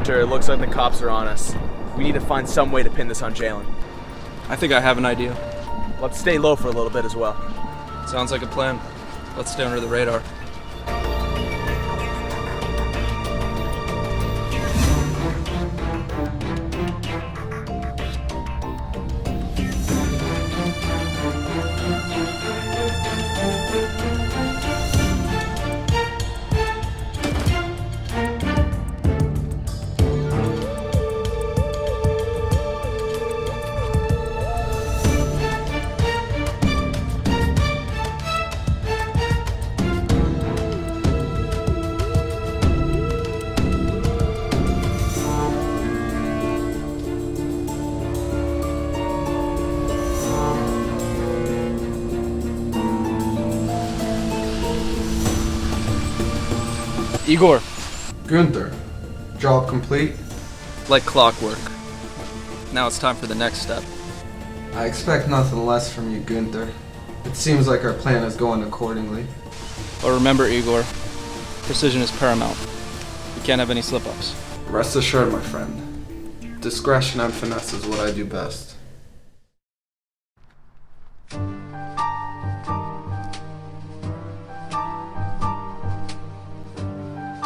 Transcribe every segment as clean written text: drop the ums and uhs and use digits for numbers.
Hunter, it looks like the cops are on us. We need to find some way to pin this on Jalen. I think I have an idea. Let's stay low for a little bit as well. Sounds like a plan. Let's stay under the radar. Igor. Gunther, job complete? Like clockwork. Now it's time for the next step. I expect nothing less from you, Gunther. It seems like our plan is going accordingly. But remember, Igor, precision is paramount. We can't have any slip-ups. Rest assured, my friend. Discretion and finesse is what I do best.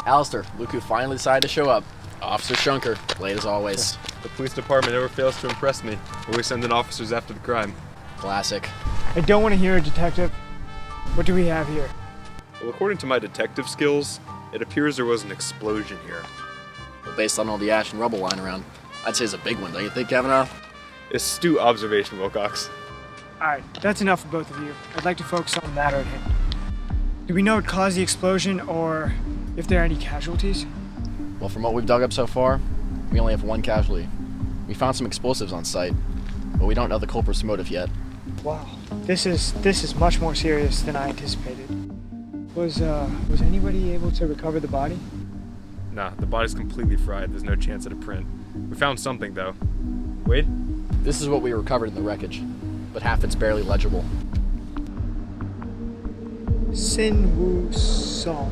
Alistair, look who finally decided to show up. Officer Shunker, late as always. The police department never fails to impress me. Always sending officers after the crime. Classic. I don't want to hear it, Detective. What do we have here? Well, according to my detective skills, it appears there was an explosion here. Well, based on all the ash and rubble lying around, I'd say it's a big one, don't you think, Kavanaugh? Astute observation, Wilcox. Alright, that's enough for both of you. I'd like to focus on the matter at hand. Do we know what caused the explosion, or if there are any casualties? Well, from what we've dug up so far, we only have one casualty. We found some explosives on site, but we don't know the culprit's motive yet. Wow, this is much more serious than I anticipated. Was anybody able to recover the body? Nah, the body's completely fried. There's no chance at a print. We found something, though. Wade? This is what we recovered in the wreckage, but half it's barely legible. Sin Woo Song.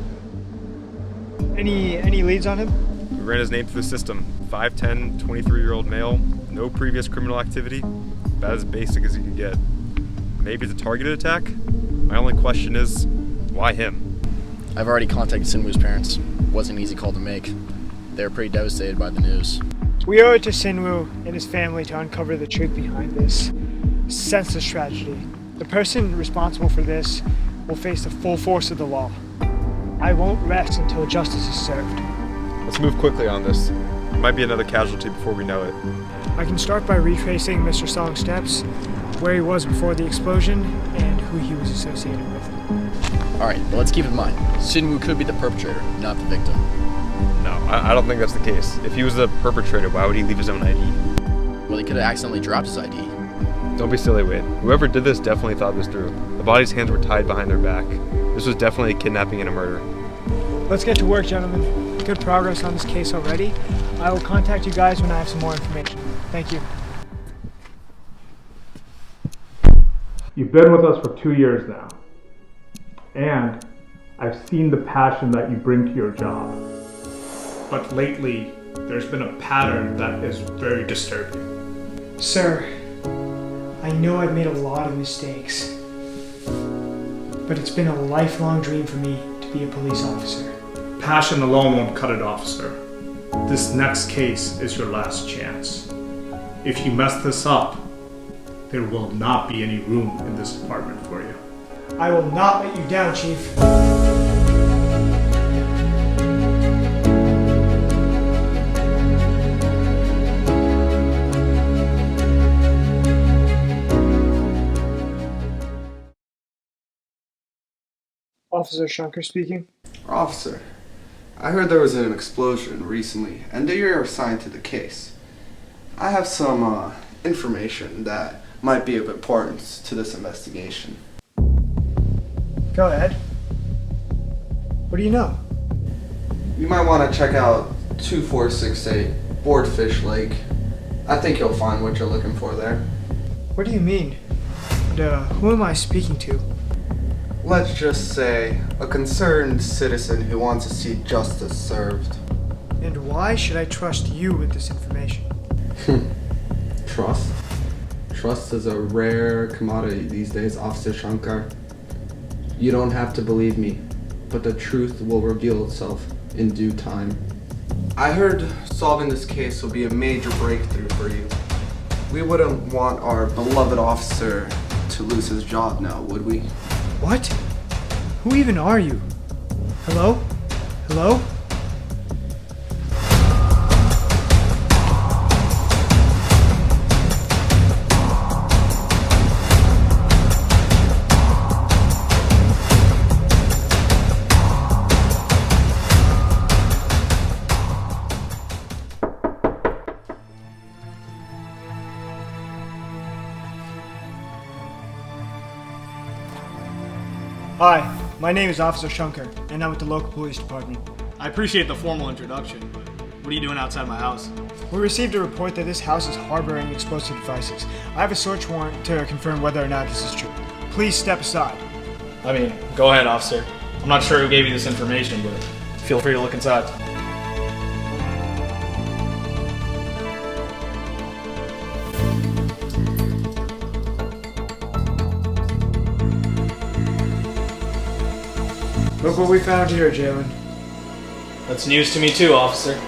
Any leads on him? We ran his name through the system. 5'10", 23-year-old male, no previous criminal activity, about as basic as you can get. Maybe it's a targeted attack? My only question is, why him? I've already contacted Sinwoo's parents. Wasn't an easy call to make. They were pretty devastated by the news. We owe it to Sinwoo and his family to uncover the truth behind this senseless tragedy. The person responsible for this will face the full force of the law. I won't rest until justice is served. Let's move quickly on this. Might be another casualty before we know it. I can start by retracing Mr. Song's steps, where he was before the explosion, and who he was associated with. Alright, but let's keep in mind, Sinwoo could be the perpetrator, not the victim. No, I don't think that's the case. If he was the perpetrator, why would he leave his own ID? Well, he could have accidentally dropped his ID. Don't be silly, Wade. Whoever did this definitely thought this through. The body's hands were tied behind their back. This was definitely a kidnapping and a murder. Let's get to work, gentlemen. Good progress on this case already. I will contact you guys when I have some more information. Thank you. You've been with us for 2 years now, and I've seen the passion that you bring to your job. But lately, there's been a pattern that is very disturbing. Sir, I know I've made a lot of mistakes, but it's been a lifelong dream for me to be a police officer. Passion alone won't cut it off, sir. This next case is your last chance. If you mess this up, there will not be any room in this department for you. I will not let you down, Chief. Officer Shunker speaking. Officer, I heard there was an explosion recently, and you're assigned to the case. I have some information that might be of importance to this investigation. Go ahead. What do you know? You might want to check out 2468 Boardfish Lake. I think you'll find what you're looking for there. What do you mean? And, who am I speaking to? Let's just say a concerned citizen who wants to see justice served. And why should I trust you with this information? Trust? Trust is a rare commodity these days, Officer Shankar. You don't have to believe me, but the truth will reveal itself in due time. I heard solving this case will be a major breakthrough for you. We wouldn't want our beloved officer to lose his job now, would we? What? Who even are you? Hello? Hello? Hi, my name is Officer Shankar, and I'm with the local police department. I appreciate the formal introduction, but what are you doing outside my house? We received a report that this house is harboring explosive devices. I have a search warrant to confirm whether or not this is true. Please step aside. I mean, go ahead, officer. I'm not sure who gave you this information, but feel free to look inside. Look what we found here, Jalen. That's news to me too, officer.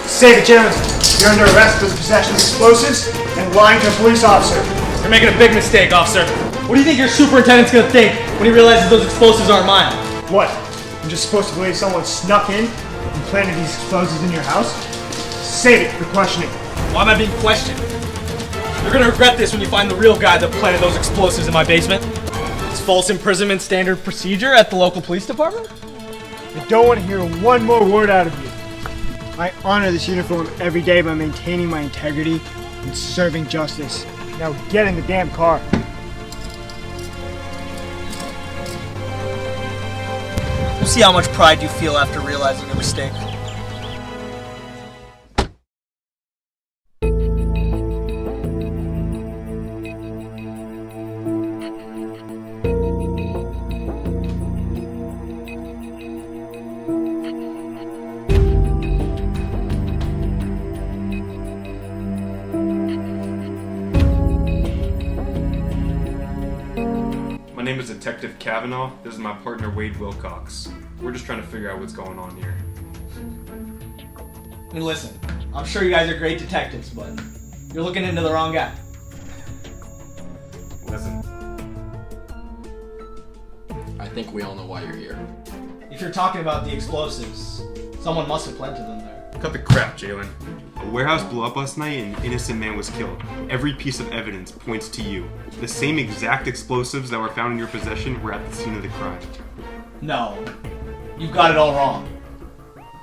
Save it, Jalen! You're under arrest for possession of explosives and lying to a police officer. You're making a big mistake, officer. What do you think your superintendent's gonna think when he realizes those explosives aren't mine? What? I'm just supposed to believe someone snuck in and planted these explosives in your house? Save it for questioning. Why am I being questioned? You're gonna regret this when you find the real guy that planted those explosives in my basement. It's false imprisonment standard procedure at the local police department? I don't want to hear one more word out of you. I honor this uniform every day by maintaining my integrity and serving justice. Now get in the damn car. We'll see how much pride you feel after realizing your mistake. My name is Detective Kavanaugh. This is my partner Wade Wilcox. We're just trying to figure out what's going on here. And listen, I'm sure you guys are great detectives, but you're looking into the wrong guy. Listen, I think we all know why you're here. If you're talking about the explosives, someone must have planted them there. cut the crap, Jalen. A warehouse blew up last night and an innocent man was killed. Every piece of evidence points to you. The same exact explosives that were found in your possession were at the scene of the crime. No, you've got it all wrong.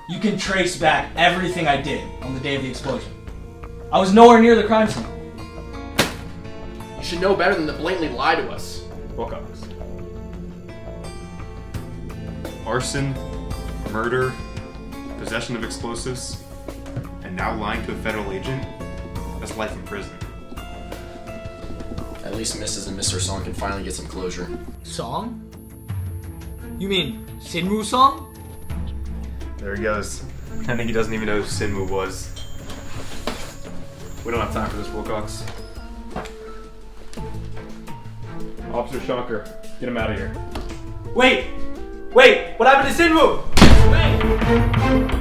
You can trace back everything I did on the day of the explosion. I was nowhere near the crime scene. You should know better than to blatantly lie to us. Wilcox. Arson, murder, possession of explosives, and now lying to a federal agent? That's life in prison. At least Mrs. and Mr. Song can finally get some closure. Song? You mean Sinwoo Song? There he goes. I think he doesn't even know who Sinwoo was. We don't have time for this, Wilcox. Officer Shankar, get him out of here. Wait! Wait! What happened to Sinwoo? Wait!